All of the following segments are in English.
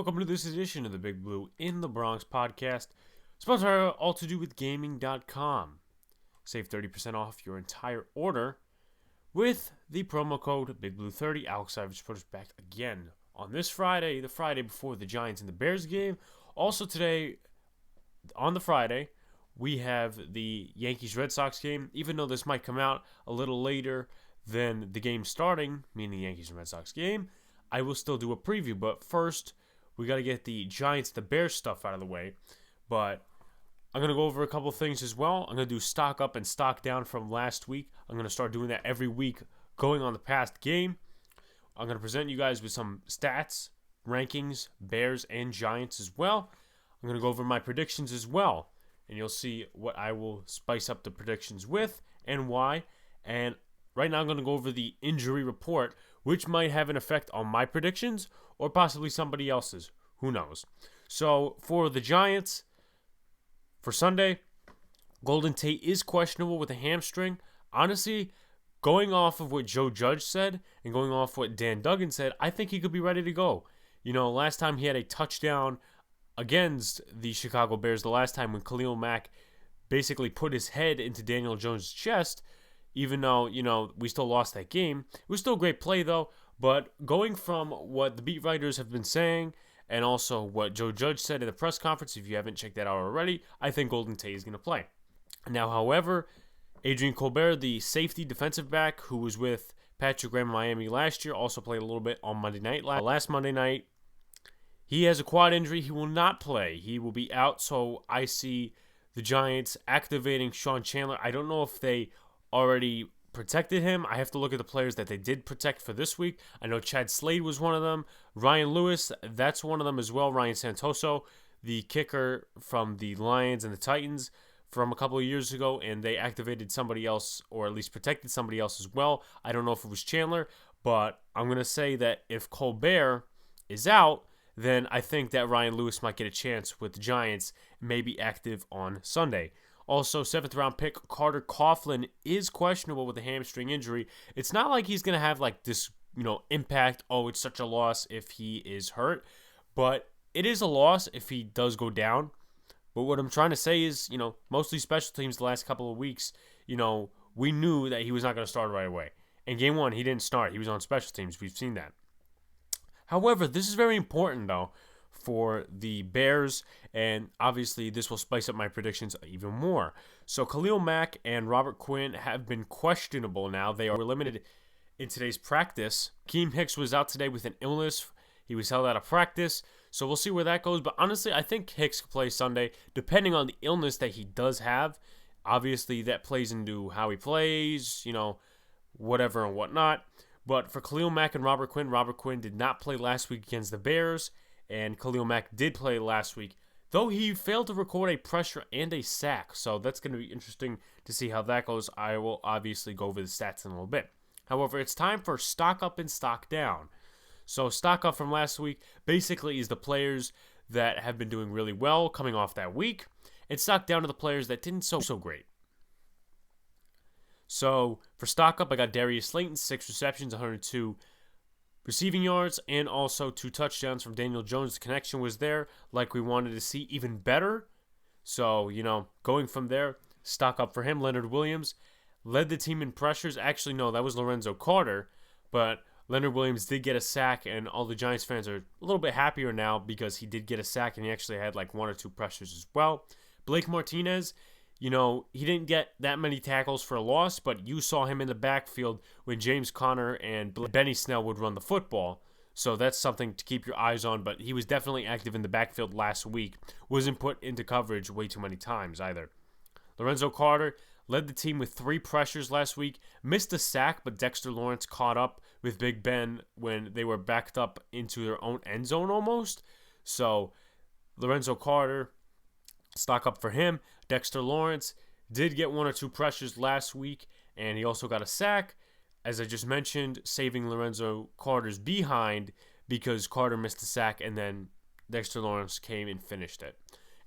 welcome to this edition of the Big Blue in the Bronx podcast, sponsored by all to do with gaming.com. Save 30% off your entire order with the promo code BIGBLUE30. Alex Ivers put us back again on this Friday, the Friday before the Giants and the Bears game. Also today, on the Friday, we have the Yankees Red Sox game. Even though this might come out a little later than the game starting, meaning the Yankees and Red Sox game, I will still do a preview. But first, we got to get the Giants, the Bears stuff out of the way. But I'm going to go over a couple things as well. I'm going to do stock up and stock down from last week. I'm going to start doing that every week going on the past game. I'm going to present you guys with some stats, rankings, Bears and Giants as well. I'm going to go over my predictions as well. And you'll see what I will spice up the predictions with and why. And right now I'm going to go over the injury report, which might have an effect on my predictions or possibly somebody else's. Who knows? So for the Giants, for Sunday, Golden Tate is questionable with a hamstring. Honestly, going off of what Joe Judge said and going off what Dan Duggan said, I think he could be ready to go. You know, last time he had a touchdown against the Chicago Bears, the last time when Khalil Mack basically put his head into Daniel Jones' chest, even though, you know, we still lost that game. It was still a great play, though. But going from what the beat writers have been saying and also what Joe Judge said in the press conference, if you haven't checked that out already, I think Golden Tate is going to play. Now, however, Adrian Colbert, the safety defensive back who was with Patrick Graham in Miami last year, also played a little bit on Monday night. Last Monday night, he has a quad injury. He will not play. He will be out, so I see the Giants activating Sean Chandler. I don't know if they already protected him. I have to look at the players that they did protect for this week. I know Chad Slade was one of them. Ryan Lewis, that's one of them as well. Ryan Santoso, the kicker from the Lions and the Titans from a couple of years ago, and they activated somebody else, or at least protected somebody else as well. I don't know if it was Chandler, but I'm going to say that if Colbert is out, then I think that Ryan Lewis might get a chance with the Giants, maybe active on Sunday. Also, 7th-round pick Carter Coughlin is questionable with a hamstring injury. It's not like he's going to have like this, impact. Oh, it's such a loss if he is hurt. But it is a loss if he does go down. But what I'm trying to say is, mostly special teams the last couple of weeks, we knew that he was not going to start right away. In game one, he didn't start. He was on special teams. We've seen that. However, this is very important, though, for the Bears, and obviously this will spice up my predictions even more. So Khalil Mack and Robert Quinn have been questionable now. They are limited in today's practice. Keem Hicks was out today with an illness. He was held out of practice, so we'll see where that goes. But honestly, I think Hicks could play Sunday, depending on the illness that he does have. Obviously, that plays into how he plays, whatever and whatnot. But for Khalil Mack and Robert Quinn did not play last week against the Bears, and Khalil Mack did play last week, though he failed to record a pressure and a sack. So that's going to be interesting to see how that goes. I will obviously go over the stats in a little bit. However, it's time for stock up and stock down. So stock up from last week basically is the players that have been doing really well coming off that week, and stock down to the players that didn't so great. So for stock up, I got Darius Slayton, 6 receptions, 102 receiving yards, and also 2 touchdowns from Daniel Jones. The connection was there like we wanted to see, even better. So, going from there, stock up for him. Leonard Williams led the team in pressures. Actually, no, that was Lorenzo Carter, but Leonard Williams did get a sack, and all the Giants fans are a little bit happier now because he did get a sack, and he actually had like 1 or 2 pressures as well. Blake Martinez, he didn't get that many tackles for a loss, but you saw him in the backfield when James Conner and Benny Snell would run the football. So that's something to keep your eyes on, but he was definitely active in the backfield last week. Wasn't put into coverage way too many times either. Lorenzo Carter led the team with 3 pressures last week. Missed a sack, but Dexter Lawrence caught up with Big Ben when they were backed up into their own end zone almost. So Lorenzo Carter, stock up for him. Dexter Lawrence did get 1 or 2 pressures last week, and he also got a sack, as I just mentioned, saving Lorenzo Carter's behind because Carter missed a sack, and then Dexter Lawrence came and finished it.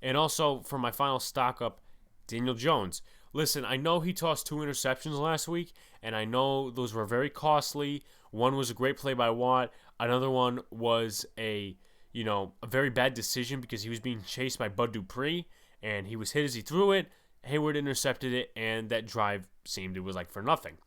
And also, for my final stock up, Daniel Jones. Listen, I know he tossed 2 interceptions last week, and I know those were very costly. One was a great play by Watt. Another one was a a very bad decision because he was being chased by Bud Dupree, and he was hit as he threw it. Hayward intercepted it, and that drive seemed it was like for nothing.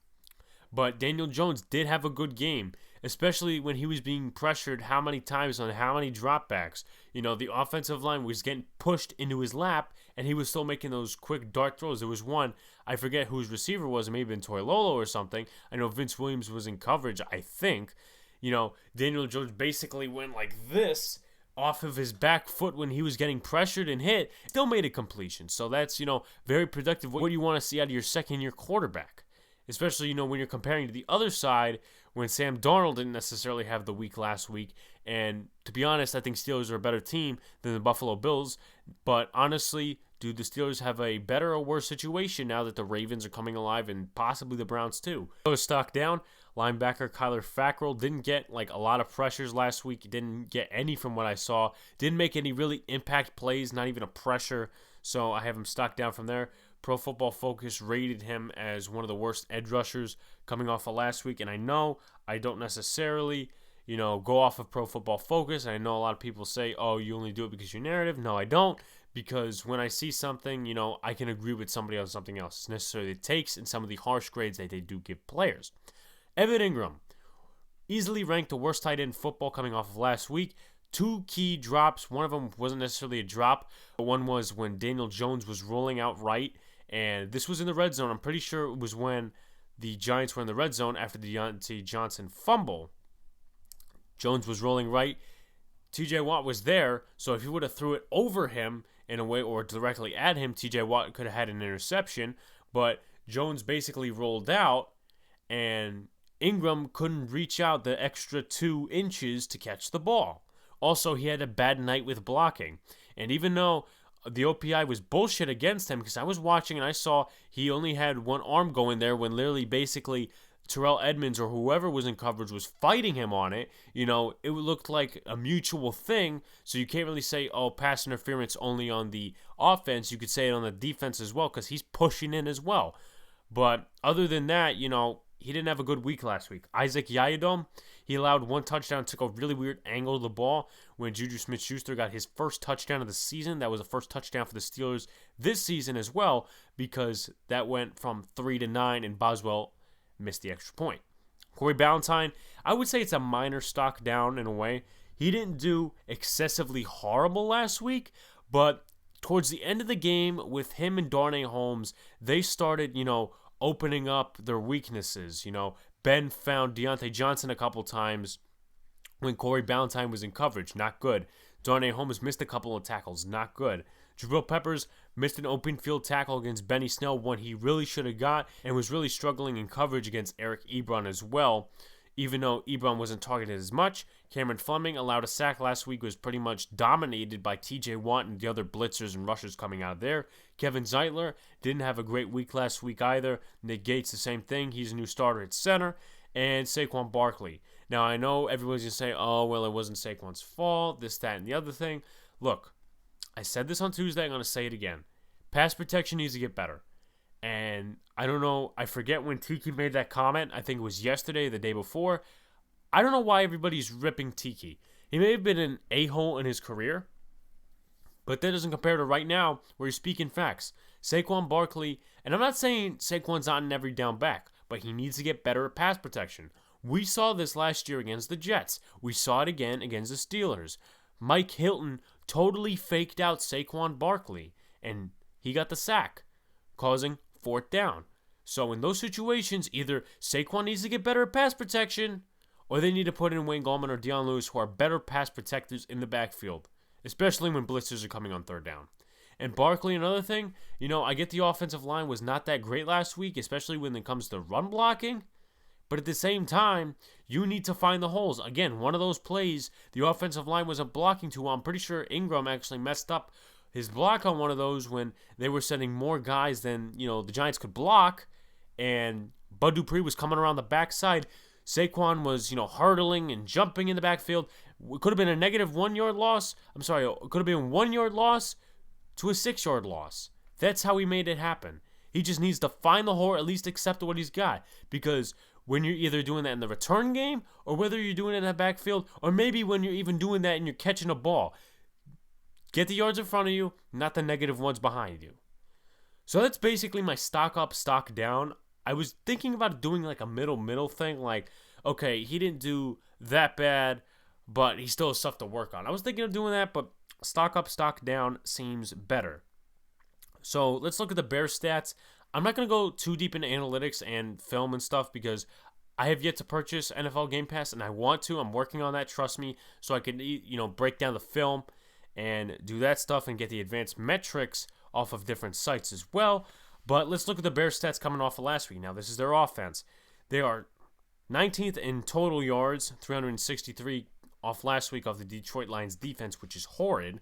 But Daniel Jones did have a good game, especially when he was being pressured how many times on how many dropbacks. The offensive line was getting pushed into his lap, and he was still making those quick dart throws. There was one, I forget whose receiver was, it may have been Toilolo or something. I know Vince Williams was in coverage, I think. Daniel Jones basically went like this off of his back foot when he was getting pressured and hit, still made a completion. So that's, very productive. What do you want to see out of your second-year quarterback? Especially, when you're comparing to the other side when Sam Darnold didn't necessarily have the week last week. And to be honest, I think Steelers are a better team than the Buffalo Bills. But honestly, do the Steelers have a better or worse situation now that the Ravens are coming alive and possibly the Browns too? Stock down. Linebacker Kyler Fackrell didn't get a lot of pressures last week. Didn't get any from what I saw. Didn't make any really impact plays, not even a pressure. So I have him stocked down from there. Pro Football Focus rated him as one of the worst edge rushers coming off of last week. And I know I don't necessarily, go off of Pro Football Focus. And I know a lot of people say, oh, you only do it because you're narrative. No, I don't. Because when I see something, I can agree with somebody on something else. It's necessarily the takes and some of the harsh grades that they do give players. Evan Ingram, easily ranked the worst tight end in football coming off of last week. 2 key drops. One of them wasn't necessarily a drop, but one was when Daniel Jones was rolling out right. And this was in the red zone. I'm pretty sure it was when the Giants were in the red zone after the Deontay Johnson fumble. Jones was rolling right. TJ Watt was there, so if he would have threw it over him in a way or directly at him, TJ Watt could have had an interception. But Jones basically rolled out, and Ingram couldn't reach out the extra 2 inches to catch the ball. Also, he had a bad night with blocking. And even though the OPI was bullshit against him, because I was watching and I saw he only had one arm going there when literally basically Terrell Edmonds or whoever was in coverage was fighting him on it. It looked like a mutual thing. So you can't really say, oh, pass interference only on the offense. You could say it on the defense as well because he's pushing in as well. But other than that, he didn't have a good week last week. Isaac Yiadom, he allowed 1 touchdown, took a really weird angle of the ball when Juju Smith-Schuster got his first touchdown of the season. That was the first touchdown for the Steelers this season as well because that went from 3 to 9 and Boswell missed the extra point. Corey Ballantyne, I would say it's a minor stock down in a way. He didn't do excessively horrible last week, but towards the end of the game with him and Darnay Holmes, they started, opening up their weaknesses. Ben found Deontay Johnson a couple times when Corey Ballantyne was in coverage. Not good. Darnay Holmes missed a couple of tackles. Not good. Jabril Peppers missed an open field tackle against Benny Snell, one he really should have got, and was really struggling in coverage against Eric Ebron as well. Even though Ebron wasn't targeted as much, Cameron Fleming allowed a sack last week, was pretty much dominated by TJ Watt and the other blitzers and rushers coming out of there. Kevin Zeitler didn't have a great week last week either. Nick Gates, the same thing. He's a new starter at center. And Saquon Barkley. Now, I know everyone's going to say, oh, well, it wasn't Saquon's fault, this, that, and the other thing. Look, I said this on Tuesday. I'm going to say it again. Pass protection needs to get better. And I don't know, I forget when Tiki made that comment. I think it was yesterday, the day before. I don't know why everybody's ripping Tiki. He may have been an a-hole in his career, but that doesn't compare to right now where he's speaking facts. Saquon Barkley, and I'm not saying Saquon's not an every down back, but he needs to get better at pass protection. We saw this last year against the Jets. We saw it again against the Steelers. Mike Hilton totally faked out Saquon Barkley, and he got the sack, causing 4th down. So in those situations, either Saquon needs to get better at pass protection, or they need to put in Wayne Gallman or Deion Lewis, who are better pass protectors in the backfield, especially when blitzers are coming on 3rd down. And Barkley, another thing, I get the offensive line was not that great last week, especially when it comes to run blocking. But at the same time, you need to find the holes. Again, one of those plays, the offensive line wasn't blocking too well. I'm pretty sure Ingram actually messed up his block on one of those when they were sending more guys than, the Giants could block. And Bud Dupree was coming around the backside. Saquon was, hurdling and jumping in the backfield. It could have been a negative 1-yard loss. It could have been 1-yard loss to a 6-yard loss. That's how he made it happen. He just needs to find the hole, or at least accept what he's got. Because when you're either doing that in the return game or whether you're doing it in the backfield or maybe when you're even doing that and you're catching a ball. Get the yards in front of you, not the negative ones behind you. So that's basically my stock up, stock down. I was thinking about doing like a middle thing, like, okay, he didn't do that bad, but he still has stuff to work on. I was thinking of doing that, but stock up, stock down seems better. So let's look at the Bears stats. I'm not going to go too deep into analytics and film and stuff because I have yet to purchase NFL Game Pass and I want to. I'm working on that, trust me, so I can break down the film and do that stuff and get the advanced metrics off of different sites as well. But let's look at the Bears stats coming off of last week. Now, this is their offense. They are 19th in total yards, 363 off last week off the Detroit Lions defense, which is horrid.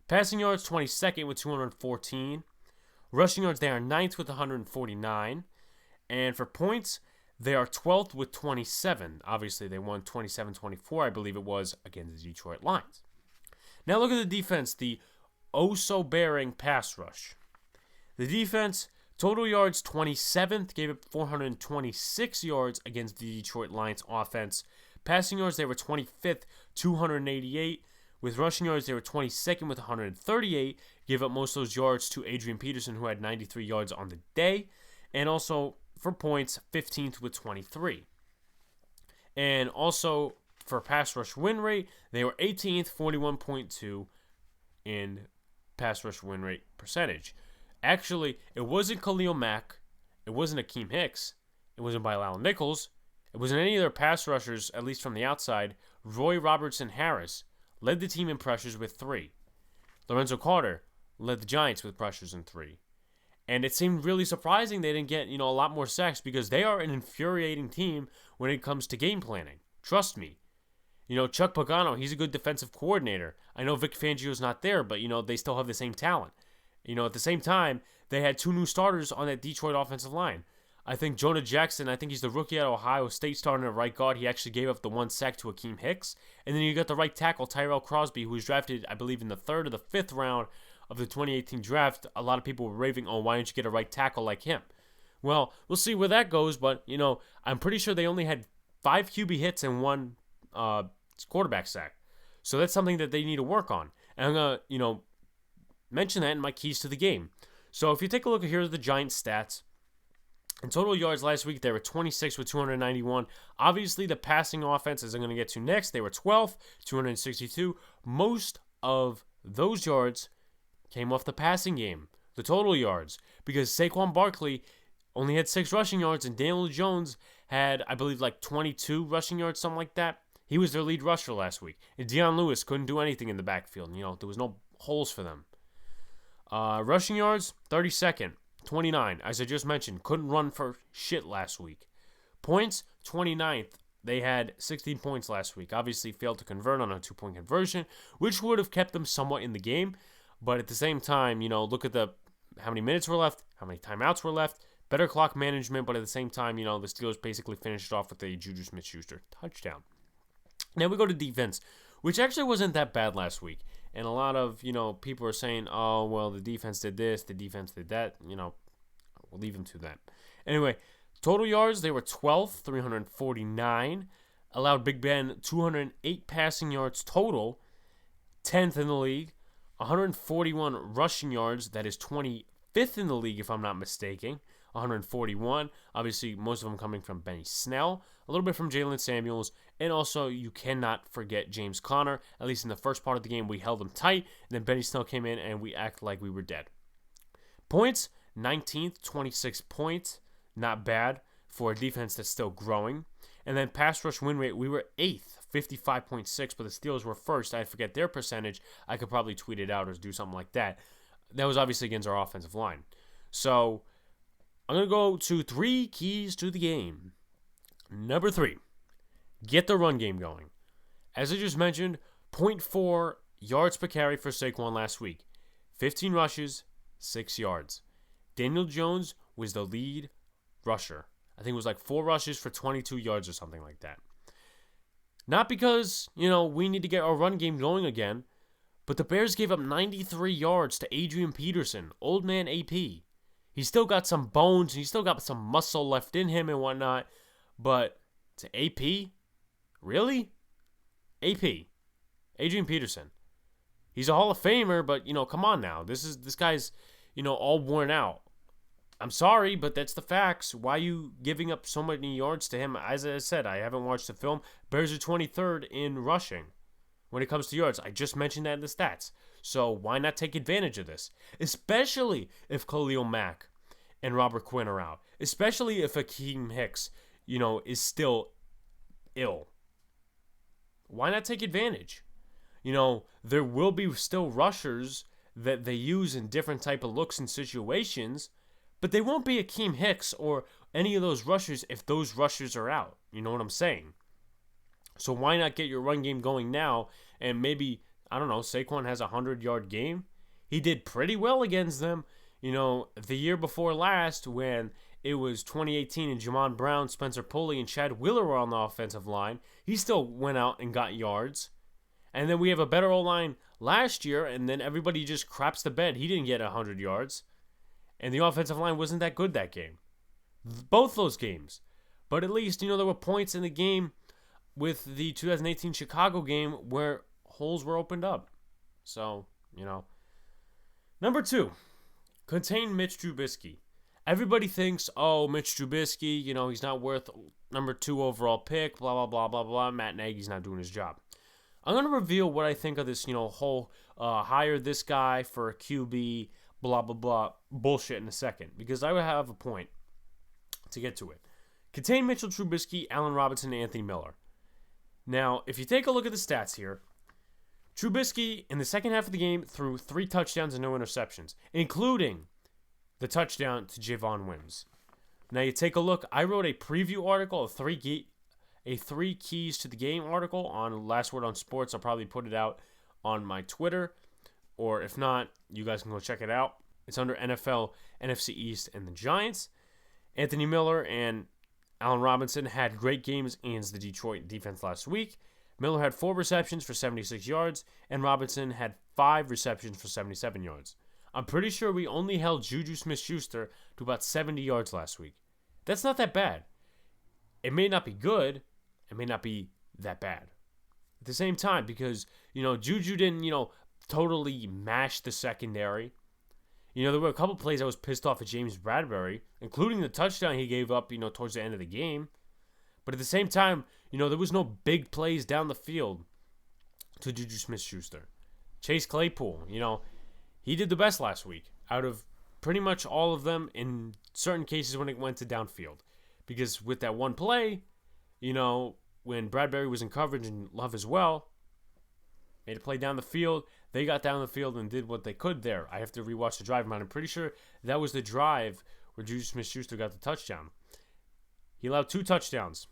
Passing yards, 22nd with 214. Rushing yards, they are 9th with 149. And for points, they are 12th with 27. Obviously, they won 27-24, I believe it was, against the Detroit Lions. Now look at the defense, the oh-so-bearing pass rush. The defense, total yards, 27th, gave up 426 yards against the Detroit Lions offense. Passing yards, they were 25th, 288. With rushing yards, they were 22nd with 138. Gave up most of those yards to Adrian Peterson, who had 93 yards on the day. And also, for points, 15th with 23. And also, for pass rush win rate, they were 18th, 41.2 in pass rush win rate percentage. Actually, it wasn't Khalil Mack. It wasn't Akeem Hicks. It wasn't Bilal Nichols. It wasn't any of their pass rushers, at least from the outside. Roy Robertson Harris led the team in pressures with 3. Lorenzo Carter led the Giants with pressures in 3. And it seemed really surprising they didn't get, a lot more sacks because they are an infuriating team when it comes to game planning. Trust me. Chuck Pagano, he's a good defensive coordinator. I know Vic Fangio's not there, but, they still have the same talent. At the same time, they had 2 new starters on that Detroit offensive line. I think Jonah Jackson, I think he's the rookie at Ohio State starting at right guard. He actually gave up the 1 sack to Akeem Hicks. And then you got the right tackle, Tyrell Crosby, who was drafted, I believe, in the 3rd or the 5th round of the 2018 draft. A lot of people were raving, why don't you get a right tackle like him? Well, we'll see where that goes, but, I'm pretty sure they only had 5 QB hits and 1 quarterback sack. So that's something that they need to work on. And I'm going to, mention that in my keys to the game. So if you take a look at here's the Giants stats. In total yards last week, they were 26 with 291. Obviously, the passing offense, as I'm going to get to next, they were 12th, 262. Most of those yards came off the passing game, the total yards, because Saquon Barkley only had 6 rushing yards, and Daniel Jones had, I believe, like 22 rushing yards, something like that. He was their lead rusher last week. And Deion Lewis couldn't do anything in the backfield. There was no holes for them. Rushing yards, 32nd, 29. As I just mentioned, couldn't run for shit last week. Points, 29th. They had 16 points last week. Obviously failed to convert on a 2-point conversion, which would have kept them somewhat in the game. But at the same time, look at how many minutes were left, how many timeouts were left. Better clock management, but at the same time, the Steelers basically finished off with a Juju Smith-Schuster touchdown. Now we go to defense, which actually wasn't that bad last week. And a lot of, people are saying, oh, well, the defense did this, the defense did that. We'll leave them to that. Anyway, total yards, they were 12th, 349. Allowed Big Ben 208 passing yards total, 10th in the league. 141 rushing yards, that is 25th in the league, if I'm not mistaken. 141. Obviously, most of them coming from Benny Snell, a little bit from Jalen Samuels, and also you cannot forget James Conner. At least in the first part of the game, we held them tight, and then Benny Snell came in, and we acted like we were dead. Points, 19th, 26 points. Not bad for a defense that's still growing. And then pass rush win rate, we were 8th, 55.6, but the Steelers were first. I forget their percentage. I could probably tweet it out or do something like that. That was obviously against our offensive line. So I'm going to go to 3 keys to the game. Number 3, get the run game going. As I just mentioned, 0.4 yards per carry for Saquon last week. 15 rushes, 6 yards. Daniel Jones was the lead rusher. I think it was like 4 rushes for 22 yards or something like that. Not because, we need to get our run game going again, but the Bears gave up 93 yards to Adrian Peterson, old man AP. He's still got some bones, and he's still got some muscle left in him and whatnot, But to AP? Really? AP. Adrian Peterson. He's a Hall of Famer, but, come on now. This guy's, all worn out. I'm sorry, but that's the facts. Why are you giving up so many yards to him? As I said, I haven't watched the film. Bears are 23rd in rushing when it comes to yards. I just mentioned that in the stats. So why not take advantage of this? Especially if Khalil Mack and Robert Quinn are out. Especially if Akeem Hicks, is still ill. Why not take advantage? There will be still rushers that they use in different type of looks and situations, but they won't be Akeem Hicks or any of those rushers if those rushers are out. You know what I'm saying? So why not get your run game going now? And maybe, I don't know, Saquon has a 100-yard game. He did pretty well against them, the year before last when it was 2018 and Jamon Brown, Spencer Pulley, and Chad Wheeler were on the offensive line. He still went out and got yards. And then we have a better O-line last year, and then everybody just craps the bed. He didn't get 100 yards. And the offensive line wasn't that good that game. Both those games. But at least, there were points in the game with the 2018 Chicago game where holes were opened up. So, Number 2, contain Mitch Trubisky. Everybody thinks, Mitch Trubisky, he's not worth number 2 overall pick, blah, blah, blah, blah, blah. Matt Nagy's not doing his job. I'm going to reveal what I think of this, whole hire this guy for a QB, blah, blah, blah, bullshit in a second. Because I would have a point to get to it. Contain Mitchell Trubisky, Allen Robinson, and Anthony Miller. Now, if you take a look at the stats here, Trubisky in the second half of the game threw 3 touchdowns and no interceptions, including the touchdown to Javon Wims. Now, you take a look. I wrote a preview article, a 3 keys to the game article on Last Word on Sports. I'll probably put it out on my Twitter, or if not, you guys can go check it out. It's under NFL, NFC East, and the Giants. Anthony Miller and Allen Robinson had great games against the Detroit defense last week. Miller had 4 receptions for 76 yards, and Robinson had 5 receptions for 77 yards. I'm pretty sure we only held Juju Smith-Schuster to about 70 yards last week. That's not that bad. It may not be good. It may not be that bad. At the same time, because, Juju didn't, totally mash the secondary. There were a couple plays I was pissed off at James Bradbury, including the touchdown he gave up, towards the end of the game. But at the same time, there was no big plays down the field to Juju Smith-Schuster. Chase Claypool, he did the best last week out of pretty much all of them in certain cases when it went to downfield. Because with that one play, when Bradbury was in coverage and Love as well, made a play down the field. They got down the field and did what they could there. I have to rewatch the drive, man. I'm pretty sure that was the drive where Juju Smith-Schuster got the touchdown. He allowed 2 touchdowns,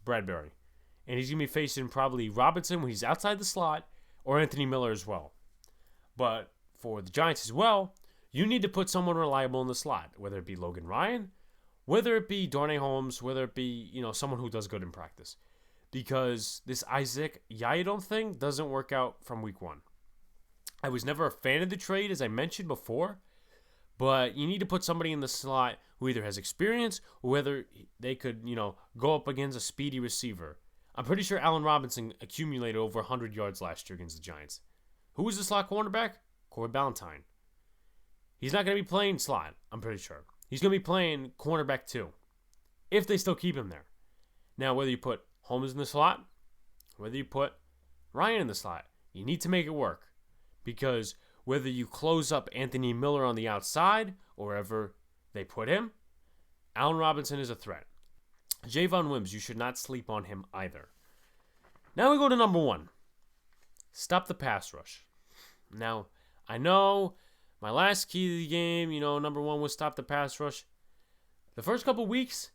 Bradbury. And he's going to be facing probably Robinson when he's outside the slot or Anthony Miller as well. But for the Giants as well, you need to put someone reliable in the slot, whether it be Logan Ryan, whether it be Darnay Holmes, whether it be, someone who does good in practice. Because this Isaac Yiadom thing doesn't work out from week 1. I was never a fan of the trade, as I mentioned before, but you need to put somebody in the slot who either has experience or whether they could, go up against a speedy receiver. I'm pretty sure Allen Robinson accumulated over 100 yards last year against the Giants. Who was the slot cornerback? Corey Ballantyne. He's not going to be playing slot, I'm pretty sure. He's going to be playing cornerback 2, if they still keep him there. Now, whether you put Holmes in the slot, whether you put Ryan in the slot, you need to make it work. Because whether you close up Anthony Miller on the outside or wherever they put him, Allen Robinson is a threat. Javon Wims, you should not sleep on him either. Now we go to number 1. Stop the pass rush. Now, I know my last key to the game, number 1 was stop the pass rush. The first couple weeks,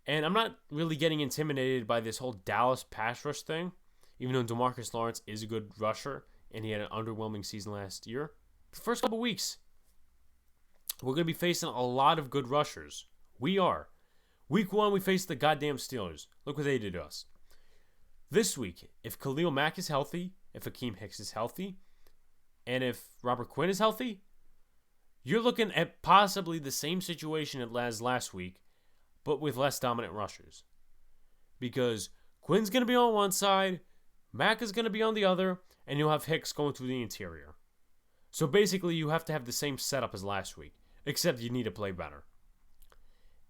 and I'm not really getting intimidated by this whole Dallas pass rush thing, even though DeMarcus Lawrence is a good rusher, and he had an underwhelming season last year. The first couple weeks, we're going to be facing a lot of good rushers. We are. Week 1, we faced the goddamn Steelers. Look what they did to us. This week, if Khalil Mack is healthy, if Akeem Hicks is healthy, and if Robert Quinn is healthy, you're looking at possibly the same situation as last week, but with less dominant rushers. because Quinn's going to be on one side, Mack is going to be on the other, and you'll have Hicks going through the interior. So basically, you have to have the same setup as last week, except you need to play better.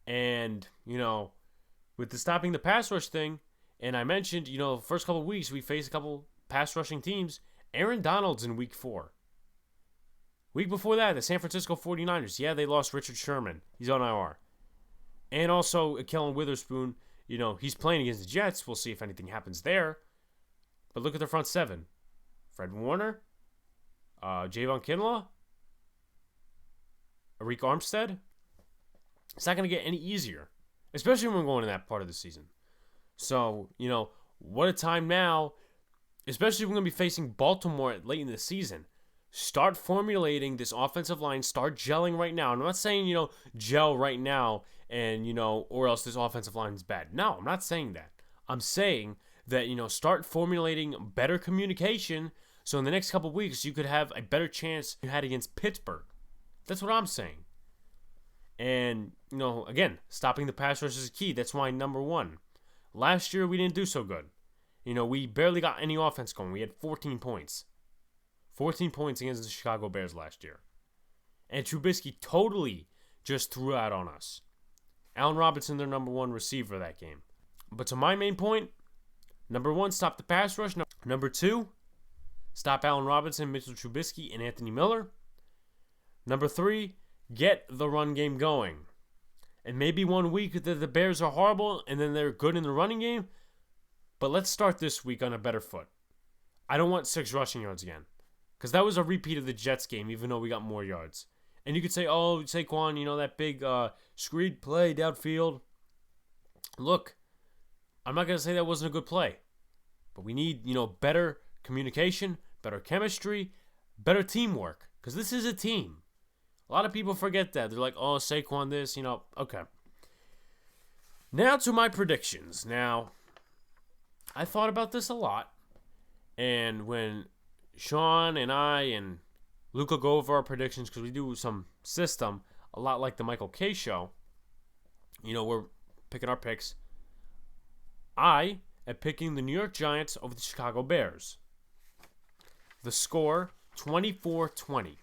And, with the stopping the pass rush thing, and I mentioned, first couple of weeks, we faced a couple pass rushing teams. Aaron Donald's in week 4. Week before that, the San Francisco 49ers. Yeah, they lost Richard Sherman. He's on IR. And also, Kellen Witherspoon, he's playing against the Jets. We'll see if anything happens there. But look at the front 7. Fred Warner, Javon Kinlaw, Arik Armstead. It's not going to get any easier, especially when we're going in that part of the season. So, what a time now, especially when we're going to be facing Baltimore late in the season. Start formulating this offensive line. Start gelling right now. And I'm not saying, gel right now and, or else this offensive line is bad. No, I'm not saying that. I'm saying that, start formulating better communication so in the next couple of weeks you could have a better chance you had against Pittsburgh. That's what I'm saying. And, again, stopping the pass rush is key. That's my number one. Last year, we didn't do so good. We barely got any offense going. We had 14 points. 14 points against the Chicago Bears last year. And Trubisky totally just threw out on us. Allen Robinson, their number one receiver that game. But to my main point, number 1, stop the pass rush. Number 2, stop Allen Robinson, Mitchell Trubisky, and Anthony Miller. Number 3, get the run game going. And maybe one week that the Bears are horrible and then they're good in the running game. But let's start this week on a better foot. I don't want 6 rushing yards again. Because that was a repeat of the Jets game, even though we got more yards. And you could say, oh, Saquon, that big screed play downfield. Look, I'm not going to say that wasn't a good play. But we need, better communication, better chemistry, better teamwork. Because this is a team. A lot of people forget that. They're like, oh, Saquon this, okay. Now to my predictions. Now, I thought about this a lot. And when Sean and I and Luca go over our predictions, because we do some system, a lot like the Michael K show, we're picking our picks. I am picking the New York Giants over the Chicago Bears. The score, 24-20.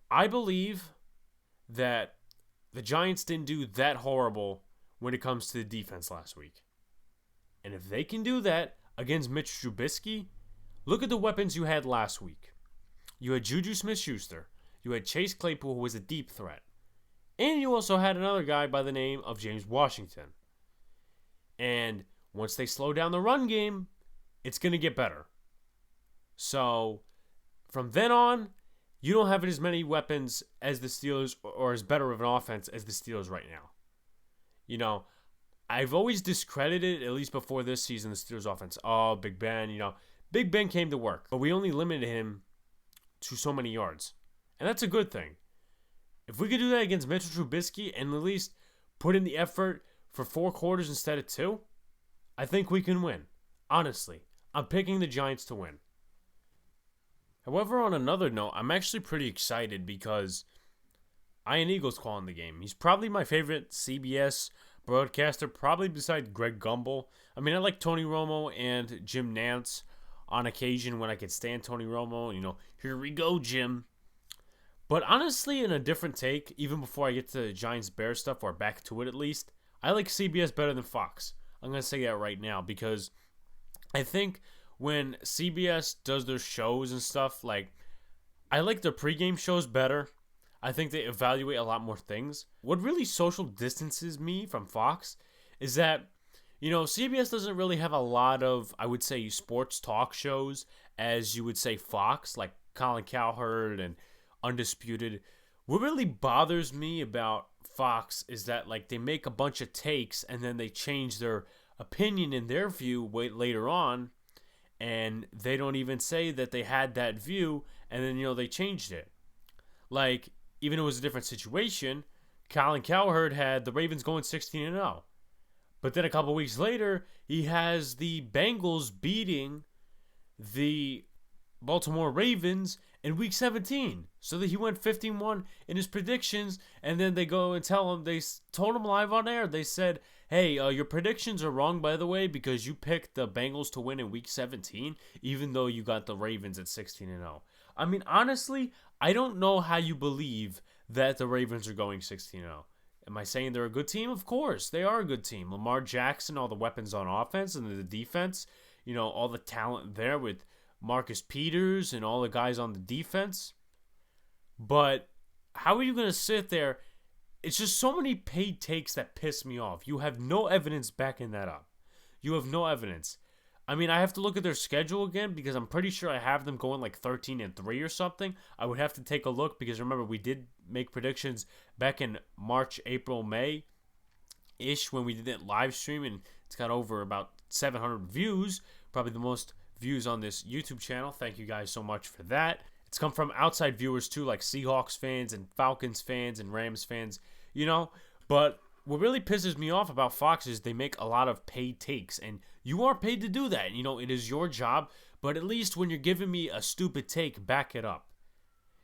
I believe that the Giants didn't do that horrible when it comes to the defense last week. And if they can do that against Mitch Trubisky, look at the weapons you had last week. You had Juju Smith-Schuster. You had Chase Claypool, who was a deep threat. And you also had another guy by the name of James Washington. And once they slow down the run game, it's going to get better. So, from then on, you don't have as many weapons as the Steelers or as better of an offense as the Steelers right now. I've always discredited, at least before this season, the Steelers offense. Oh, Big Ben, Big Ben came to work, but we only limited him to so many yards. And that's a good thing. If we could do that against Mitchell Trubisky and at least put in the effort for 4 quarters instead of 2, I think we can win. Honestly, I'm picking the Giants to win. However, on another note, I'm actually pretty excited because Ian Eagle's calling the game. He's probably my favorite CBS broadcaster, probably beside Greg Gumbel. I mean, I like Tony Romo and Jim Nantz on occasion when I can stand Tony Romo. Here we go, Jim. But honestly, in a different take, even before I get to Giants-Bears stuff, or back to it at least, I like CBS better than Fox. I'm going to say that right now because I think when CBS does their shows and stuff, I like their pregame shows better. I think they evaluate a lot more things. What really social distances me from Fox is that, CBS doesn't really have a lot of, I would say, sports talk shows as you would say Fox, like Colin Cowherd and Undisputed. What really bothers me about Fox is that, they make a bunch of takes and then they change their opinion and their view later on. And they don't even say that they had that view, and then, they changed it. Even though it was a different situation, Colin Cowherd had the Ravens going 16-0. But then a couple weeks later, he has the Bengals beating the Baltimore Ravens in Week 17. So that he went 15-1 in his predictions, and then they go and tell him, they told him live on air, they said, hey, your predictions are wrong, by the way, because you picked the Bengals to win in Week 17, even though you got the Ravens at 16-0. I mean, honestly, I don't know how you believe that the Ravens are going 16-0. Am I saying they're a good team? Of course, they are a good team. Lamar Jackson, all the weapons on offense and the defense, all the talent there with Marcus Peters and all the guys on the defense. But how are you going to sit there? It's just so many paid takes that piss me off. You have no evidence backing that up. You have no evidence. I mean, I have to look at their schedule again because I'm pretty sure I have them going like 13-3 or something. I would have to take a look because remember, we did make predictions back in March, April, May-ish when we did it live stream, and it's got over about 700 views. Probably the most views on this YouTube channel. Thank you guys so much for that. It's come from outside viewers too, like Seahawks fans and Falcons fans and Rams fans, But what really pisses me off about Fox is they make a lot of paid takes, and you are paid to do that. It is your job, but at least when you're giving me a stupid take, back it up.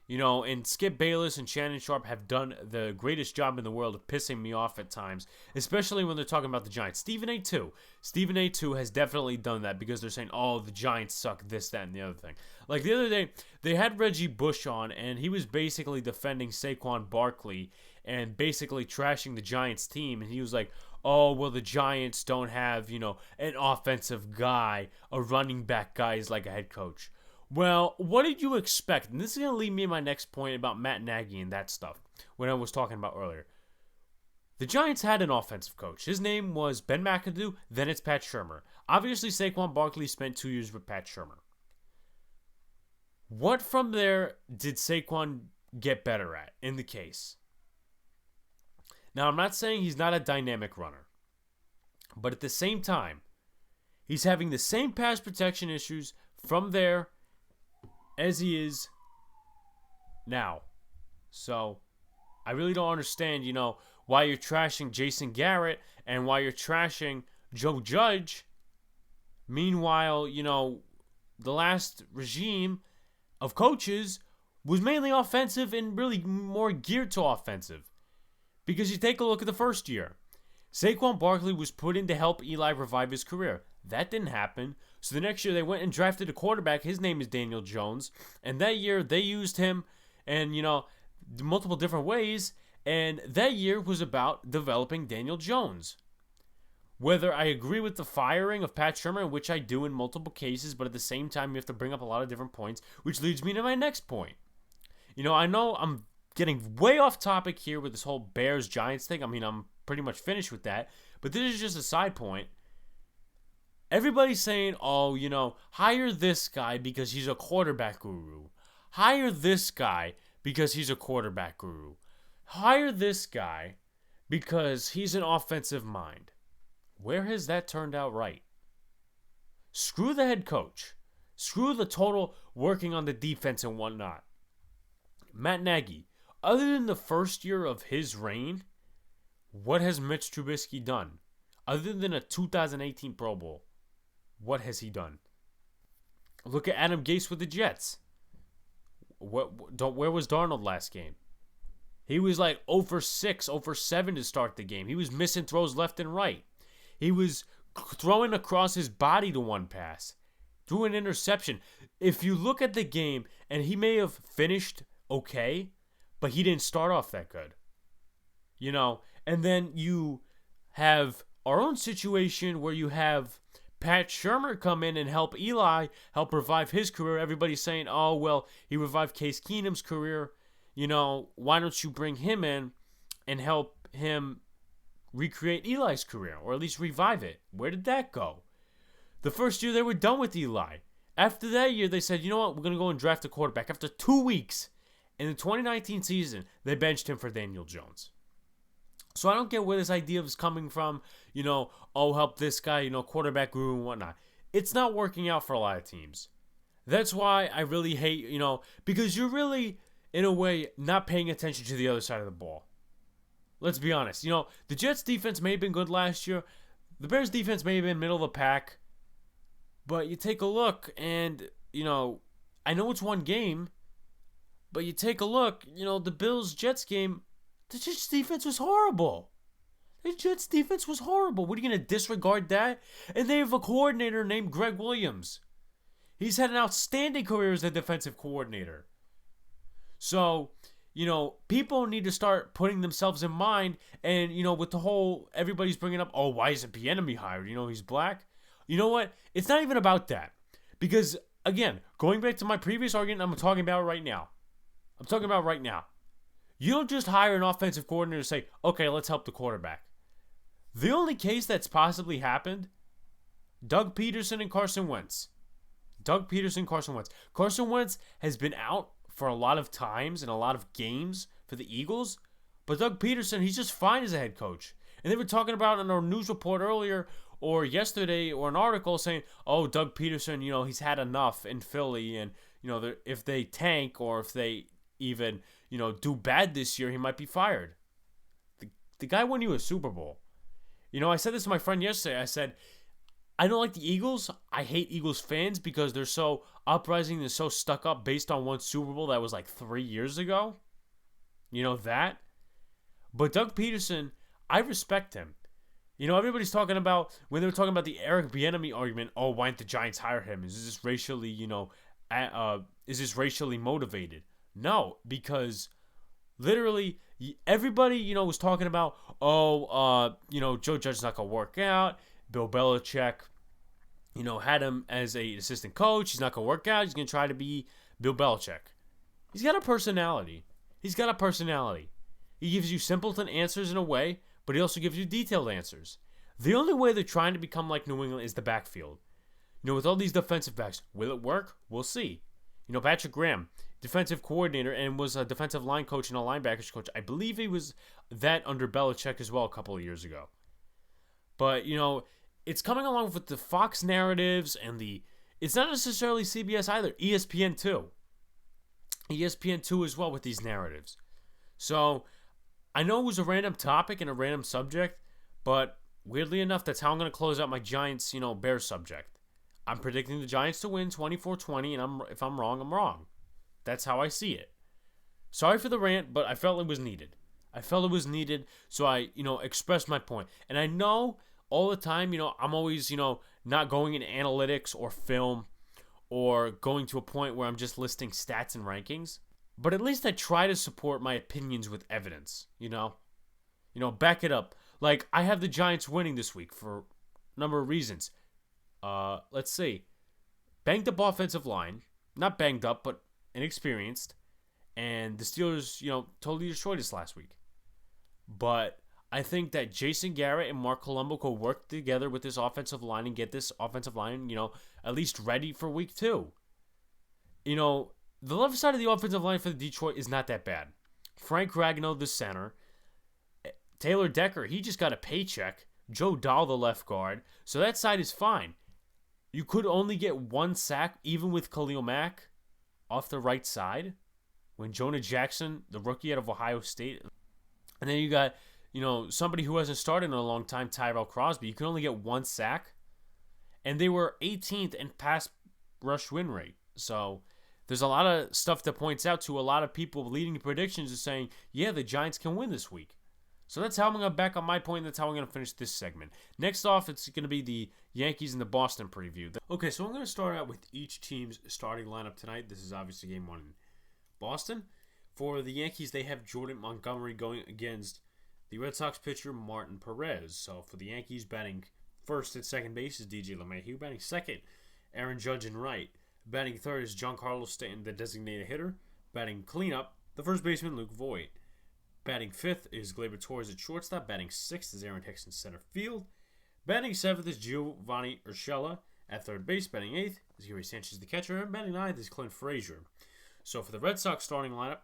And Skip Bayless and Shannon Sharp have done the greatest job in the world of pissing me off at times, especially when they're talking about the Giants. Stephen A. 2 has definitely done that because they're saying, oh, the Giants suck, this, that, and the other thing. Like the other day, they had Reggie Bush on, and he was basically defending Saquon Barkley and basically trashing the Giants team, and he was like, oh, well, the Giants don't have, an offensive guy, a running back guy is like a head coach. Well, what did you expect? And this is going to lead me to my next point about Matt Nagy and that stuff, when I was talking about earlier. The Giants had an offensive coach. His name was Ben McAdoo, then it's Pat Shurmur. Obviously, Saquon Barkley spent 2 years with Pat Shurmur. What from there did Saquon get better at in the case? Now, I'm not saying he's not a dynamic runner, but at the same time, he's having the same pass protection issues from there as he is now. So, I really don't understand, why you're trashing Jason Garrett and why you're trashing Joe Judge. Meanwhile, the last regime of coaches was mainly offensive and really more geared to offensive. Because you take a look at the first year. Saquon Barkley was put in to help Eli revive his career. That didn't happen. So the next year they went and drafted a quarterback. His name is Daniel Jones. And that year they used him in, multiple different ways. And that year was about developing Daniel Jones. Whether I agree with the firing of Pat Shurmur, which I do in multiple cases, but at the same time you have to bring up a lot of different points, which leads me to my next point. I know I'm getting way off topic here with this whole Bears-Giants thing. I mean, I'm pretty much finished with that. But this is just a side point. Everybody's saying, oh, hire this guy because he's a quarterback guru. Hire this guy because he's a quarterback guru. Hire this guy because he's an offensive mind. Where has that turned out right? Screw the head coach. Screw the total working on the defense and whatnot. Matt Nagy, other than the first year of his reign, what has Mitch Trubisky done? Other than a 2018 Pro Bowl, what has he done? Look at Adam Gase with the Jets. Where was Darnold last game? He was like 0 for 6, 0 for 7 to start the game. He was missing throws left and right. He was throwing across his body to one pass. Threw an interception. If you look at the game, and he may have finished okay, but he didn't start off that good. And then you have our own situation where you have Pat Shurmur come in and help Eli, help revive his career. Everybody's saying, oh, well, he revived Case Keenum's career. Why don't you bring him in and help him recreate Eli's career, or at least revive it? Where did that go? The first year they were done with Eli. After that year, they said, you know what, we're going to go and draft a quarterback. After 2 weeks in the 2019 season, they benched him for Daniel Jones. So I don't get where this idea is coming from, help this guy, quarterback guru and whatnot. It's not working out for a lot of teams. That's why I really hate, because you're really, in a way, not paying attention to the other side of the ball. Let's be honest. The Jets defense may have been good last year. The Bears defense may have been middle of the pack. But you take a look and, I know it's one game, but you take a look, the Bills-Jets game, the Jets defense was horrible. The Jets defense was horrible. What are you going to disregard that? And they have a coordinator named Greg Williams. He's had an outstanding career as a defensive coordinator. So, people need to start putting themselves in mind. And, with the whole, everybody's bringing up, oh, why isn't Bieniemy hired? He's black. You know what? It's not even about that. Because, again, going back to my previous argument, I'm talking about right now. You don't just hire an offensive coordinator to say, okay, let's help the quarterback. The only case that's possibly happened, Doug Peterson and Carson Wentz. Carson Wentz has been out for a lot of times and a lot of games for the Eagles, but Doug Peterson, he's just fine as a head coach. And they were talking about in a news report earlier or yesterday or an article saying, oh, Doug Peterson, he's had enough in Philly, and, if they tank or if they even, do bad this year, he might be fired. The guy won you a Super Bowl. I said this to my friend yesterday. I said, I don't like the Eagles. I hate Eagles fans because they're so uprising and so stuck up based on one Super Bowl that was like 3 years ago. That. But Doug Peterson, I respect him. Everybody's talking about, when they were talking about the Eric Bieniemy argument, oh, why didn't the Giants hire him? Is this racially, motivated? No, because literally everybody, was talking about, Joe Judge's not going to work out. Bill Belichick, had him as an assistant coach. He's not going to work out. He's going to try to be Bill Belichick. He's got a personality. He gives you simpleton answers in a way, but he also gives you detailed answers. The only way they're trying to become like New England is the backfield. With all these defensive backs, will it work? We'll see. Patrick Graham, defensive coordinator, and was a defensive line coach and a linebackers coach. I believe he was that under Belichick as well a couple of years ago. But, it's coming along with the Fox narratives and it's not necessarily CBS either, ESPN too. ESPN too as well with these narratives. So, I know it was a random topic and a random subject, but weirdly enough, that's how I'm going to close out my Giants, Bears subject. I'm predicting the Giants to win 24-20, and if I'm wrong, I'm wrong. That's how I see it. Sorry for the rant, but I felt it was needed. So I, expressed my point. And I know all the time, I'm always, not going into analytics or film or going to a point where I'm just listing stats and rankings. But at least I try to support my opinions with evidence, back it up. Like, I have the Giants winning this week for a number of reasons. Let's see. Banged up offensive line. Not banged up, but inexperienced. And the Steelers, totally destroyed us last week. But I think that Jason Garrett and Mark Colombo could work together with this offensive line and get this offensive line, at least ready for week 2. The left side of the offensive line for the Detroit is not that bad. Frank Ragnow, the center. Taylor Decker, he just got a paycheck. Joe Dahl, the left guard. So that side is fine. You could only get one sack, even with Khalil Mack, off the right side. When Jonah Jackson, the rookie out of Ohio State. And then you got, somebody who hasn't started in a long time, Tyrell Crosby. You can only get one sack. And they were 18th in pass rush win rate. So there's a lot of stuff that points out to a lot of people leading predictions is saying, yeah, the Giants can win this week. So that's how I'm going to back up my point. That's how I'm going to finish this segment. Next off, it's going to be the Yankees and the Boston preview. Okay, so I'm going to start out with each team's starting lineup tonight. This is obviously game 1 in Boston. For the Yankees, they have Jordan Montgomery going against the Red Sox pitcher Martin Perez. So for the Yankees, batting first at second base is DJ LeMahieu. Batting second, Aaron Judge in right. Batting third is Giancarlo Stanton, the designated hitter. Batting cleanup, the first baseman, Luke Voit. Batting fifth is Gleyber Torres at shortstop. Batting sixth is Aaron Hicks in center field. Batting seventh is Giovanni Urshela at third base. Batting eighth is Gary Sanchez, the catcher. And batting ninth is Clint Frazier. So for the Red Sox starting lineup,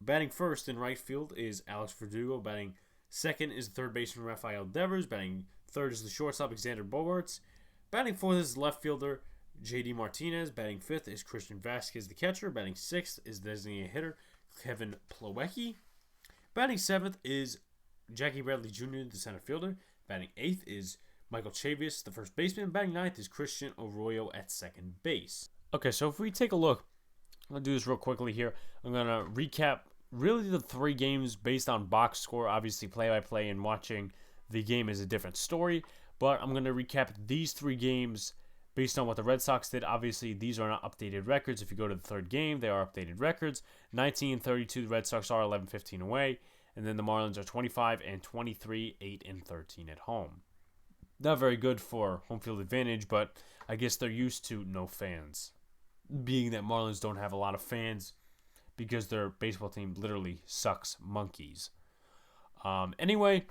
batting first in right field is Alex Verdugo. Batting second is the third baseman Rafael Devers. Batting third is the shortstop Alexander Bogaerts. Batting fourth is left fielder J.D. Martinez. Batting fifth is Christian Vasquez, the catcher. Batting sixth is designated hitter Kevin Plawecki. Batting seventh is Jackie Bradley Jr., the center fielder. Batting eighth is Michael Chavis, the first baseman. Batting ninth is Christian Arroyo at second base. Okay, so if we take a look, I'm going to do this real quickly here. I'm going to recap really the 3 games based on box score, obviously play-by-play and watching the game is a different story. But I'm going to recap these 3 games based on what the Red Sox did. Obviously, these are not updated records. If you go to the 3rd game, they are updated records. 19-32, the Red Sox are 11-15 away. And then the Marlins are 25-23, 8-13 at home. Not very good for home field advantage, but I guess they're used to no fans. Being that Marlins don't have a lot of fans because their baseball team literally sucks monkeys. Anyway,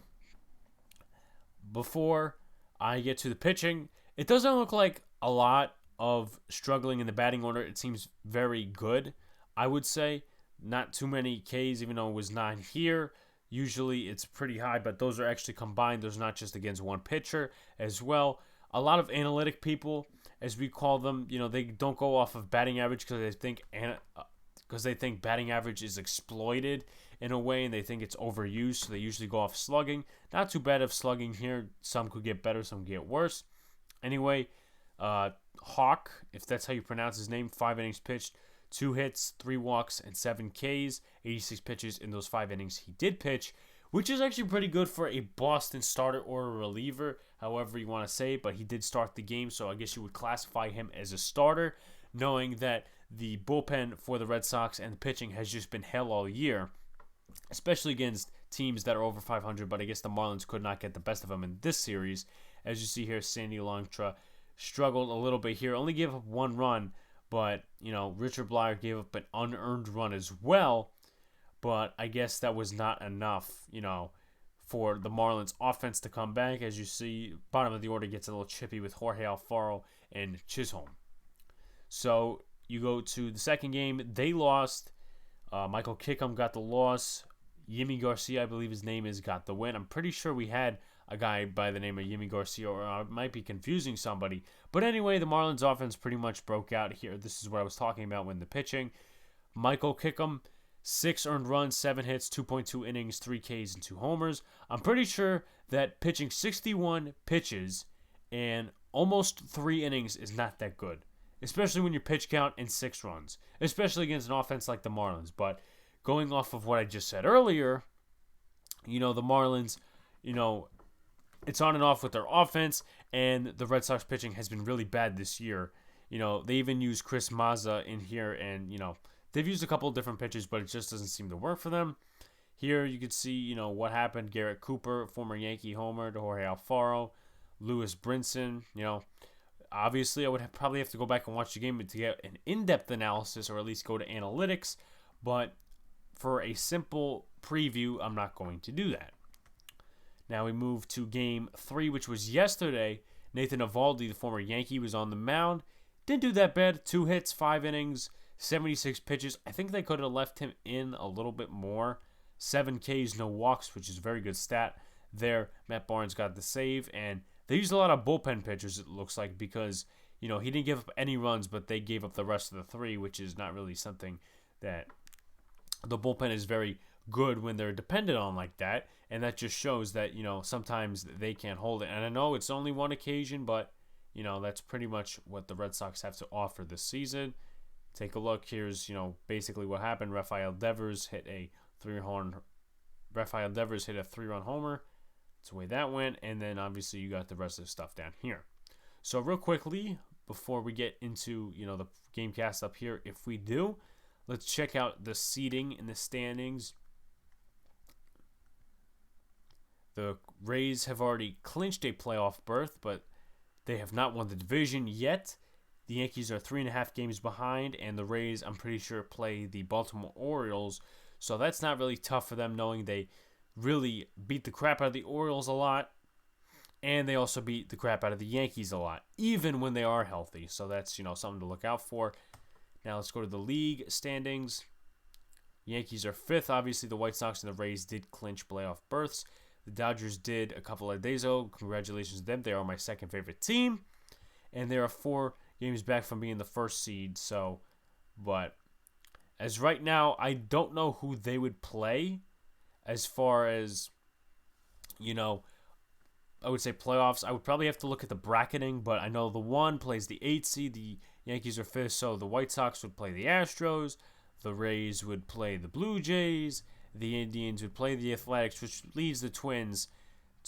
before I get to the pitching, it doesn't look like a lot of struggling in the batting order. It seems very good, I would say. Not too many Ks, even though it was 9 here. Usually it's pretty high, but those are actually combined. There's not just against one pitcher as well. A lot of analytic people, as we call them, they don't go off of batting average because they think batting average is exploited in a way, and they think it's overused, so they usually go off slugging. Not too bad of slugging here. Some could get better, some could get worse. Anyway, Hawk, if that's how you pronounce his name, 5 innings pitched, 2 hits, 3 walks, and 7 Ks, 86 pitches in those 5 innings he did pitch, which is actually pretty good for a Boston starter or a reliever, however you want to say it, but he did start the game, so I guess you would classify him as a starter, knowing that the bullpen for the Red Sox and the pitching has just been hell all year, especially against teams that are over 500, but I guess the Marlins could not get the best of them in this series. As you see here, Sandy Alcantara struggled a little bit here, only gave up 1 run, but, Richard Bleier gave up an unearned run as well, but I guess that was not enough, for the Marlins offense to come back. As you see, bottom of the order gets a little chippy with Jorge Alfaro and Chisholm. So you go to the 2nd game. They lost. Michael Kickham got the loss. Yimi Garcia, I believe his name is, got the win. I'm pretty sure we had a guy by the name of Yimi Garcia, or I might be confusing somebody. But anyway, the Marlins offense pretty much broke out here. This is what I was talking about when the pitching. Michael Kickham, 6 earned runs, 7 hits, 2.2 innings, 3 Ks, and 2 homers. I'm pretty sure that pitching 61 pitches and almost 3 innings is not that good, especially when your pitch count in 6 runs, especially against an offense like the Marlins. But going off of what I just said earlier, the Marlins, it's on and off with their offense, and the Red Sox pitching has been really bad this year. They even used Chris Mazza in here, and, they've used a couple of different pitches, but it just doesn't seem to work for them. Here you can see, what happened. Garrett Cooper, former Yankee homer, to Jorge Alfaro, Lewis Brinson, Obviously, I would probably have to go back and watch the game to get an in-depth analysis, or at least go to analytics, but for a simple preview, I'm not going to do that. Now we move to Game 3, which was yesterday. Nathan Eovaldi, the former Yankee, was on the mound. Didn't do that bad. 2 hits, 5 innings, 76 pitches. I think they could have left him in a little bit more. 7 Ks, no walks, which is a very good stat there. Matt Barnes got the save, and they used a lot of bullpen pitchers, it looks like, because, he didn't give up any runs, but they gave up the rest of the 3, which is not really something that the bullpen is very good when they're dependent on like that, and that just shows that, sometimes they can't hold it. And I know it's only one occasion, but, that's pretty much what the Red Sox have to offer this season. Take a look. Here's, basically what happened. Rafael Devers hit a 3-run homer. That's the way that went. And then obviously you got the rest of the stuff down here. So real quickly, before we get into, the game cast up here, if we do, let's check out the seeding in the standings. The Rays have already clinched a playoff berth, but they have not won the division yet. The Yankees are 3.5 games behind, and the Rays, I'm pretty sure, play the Baltimore Orioles. So that's not really tough for them, knowing they really beat the crap out of the Orioles a lot, and they also beat the crap out of the Yankees a lot, even when they are healthy. So that's, something to look out for. Now let's go to the league standings. Yankees are 5th. Obviously, the White Sox and the Rays did clinch playoff berths. The Dodgers did a couple of days ago. Congratulations to them. They are my second favorite team, and they are 4 games back from being the 1st seed. So, but as right now, I don't know who they would play as far as, I would say playoffs. I would probably have to look at the bracketing, but I know the 1 plays the 8th seed. The Yankees are 5th, so the White Sox would play the Astros. The Rays would play the Blue Jays. The Indians would play the Athletics, which leaves the Twins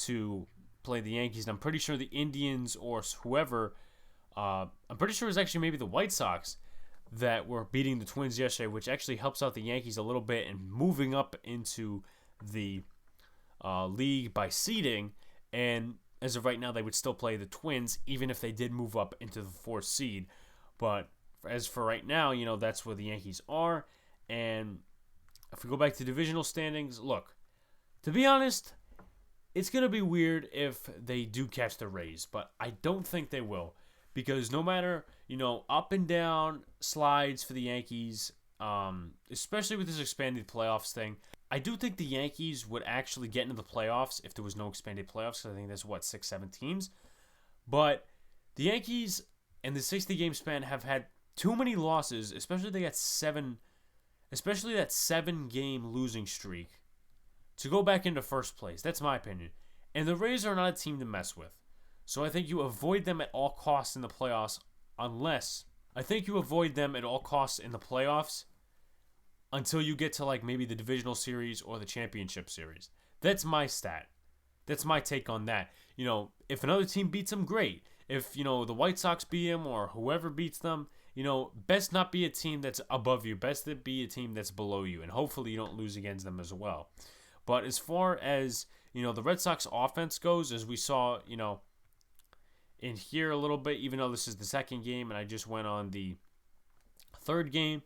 to play the Yankees. And I'm pretty sure the Indians or whoever, I'm pretty sure it was actually maybe the White Sox that were beating the Twins yesterday, which actually helps out the Yankees a little bit and moving up into the league by seeding. And as of right now, they would still play the Twins, even if they did move up into the 4th seed. But as for right now, that's where the Yankees are. And if we go back to divisional standings, look, to be honest, it's going to be weird if they do catch the Rays, but I don't think they will. Because no matter, up and down slides for the Yankees, especially with this expanded playoffs thing, I do think the Yankees would actually get into the playoffs if there was no expanded playoffs. Because I think there's, 6, 7 teams. But the Yankees in the 60-game span have had too many losses, especially that 7-game losing streak, to go back into first place. That's my opinion. And the Rays are not a team to mess with. So I think you avoid them at all costs in the playoffs until you get to maybe the divisional series or the championship series. That's my stat. That's my take on that. If another team beats them, great. If, the White Sox beat them or whoever beats them, best not be a team that's above you. Best to be a team that's below you. And hopefully you don't lose against them as well. But as far as, the Red Sox offense goes, as we saw, in here a little bit, even though this is the 2nd game and I just went on the 3rd game,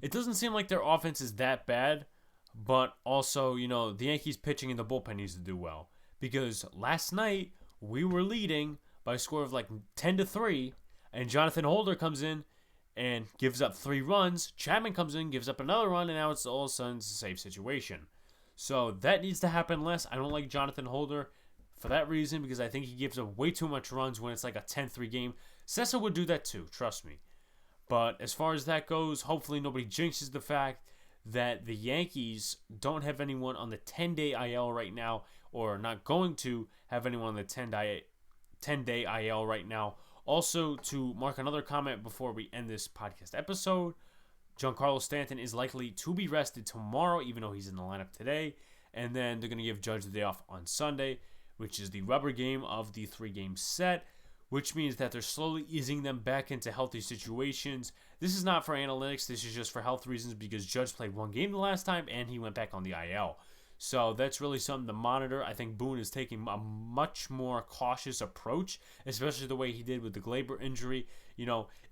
it doesn't seem like their offense is that bad. But also, the Yankees pitching and the bullpen needs to do well. Because last night, we were leading by a score of 10-3, and Jonathan Holder comes in and gives up 3 runs. Chapman comes in, gives up another run, and now it's all of a sudden a safe situation. So that needs to happen less. I don't like Jonathan Holder for that reason, because I think he gives up way too much runs when it's a 10-3 game. Cessa would do that too, trust me. But as far as that goes, hopefully nobody jinxes the fact that the Yankees don't have anyone on the 10-day IL right now, or not going to have anyone on the 10-day IL right now. Also, to mark another comment before we end this podcast episode, Giancarlo Stanton is likely to be rested tomorrow, even though he's in the lineup today. And then they're going to give Judge the day off on Sunday, which is the rubber game of the 3-game set, which means that they're slowly easing them back into healthy situations. This is not for analytics. This is just for health reasons, because Judge played 1 game the last time and he went back on the IL. So that's really something to monitor. I think Boone is taking a much more cautious approach, especially the way he did with the Glaber injury.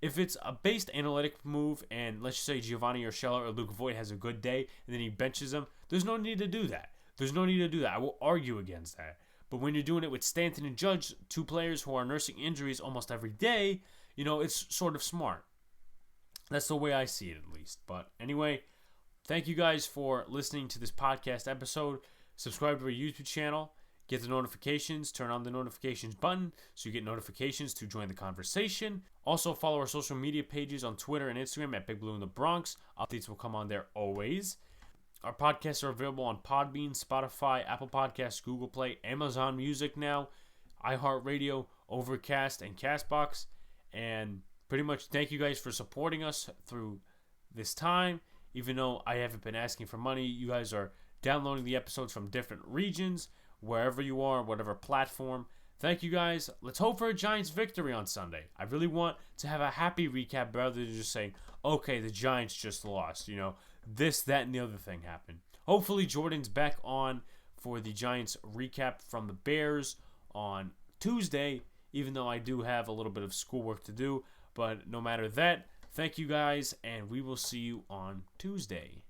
If it's a based analytic move, and let's just say Giovanni Urshela or Luke Voigt has a good day, and then he benches him, there's no need to do that. I will argue against that. But when you're doing it with Stanton and Judge, 2 players who are nursing injuries almost every day, it's sort of smart. That's the way I see it, at least. But anyway, thank you guys for listening to this podcast episode. Subscribe to our YouTube channel. Get the notifications. Turn on the notifications button so you get notifications to join the conversation. Also, follow our social media pages on Twitter and Instagram at Big Blue in the Bronx. Updates will come on there always. Our podcasts are available on Podbean, Spotify, Apple Podcasts, Google Play, Amazon Music now, iHeartRadio, Overcast, and CastBox. And pretty much thank you guys for supporting us through this time. Even though I haven't been asking for money, you guys are downloading the episodes from different regions, wherever you are, whatever platform. Thank you guys. Let's hope for a Giants victory on Sunday. I really want to have a happy recap rather than just saying, okay, the Giants just lost. This, that, and the other thing happened. Hopefully Jordan's back on for the Giants recap from the Bears on Tuesday, even though I do have a little bit of schoolwork to do. But no matter that, thank you guys, and we will see you on Tuesday.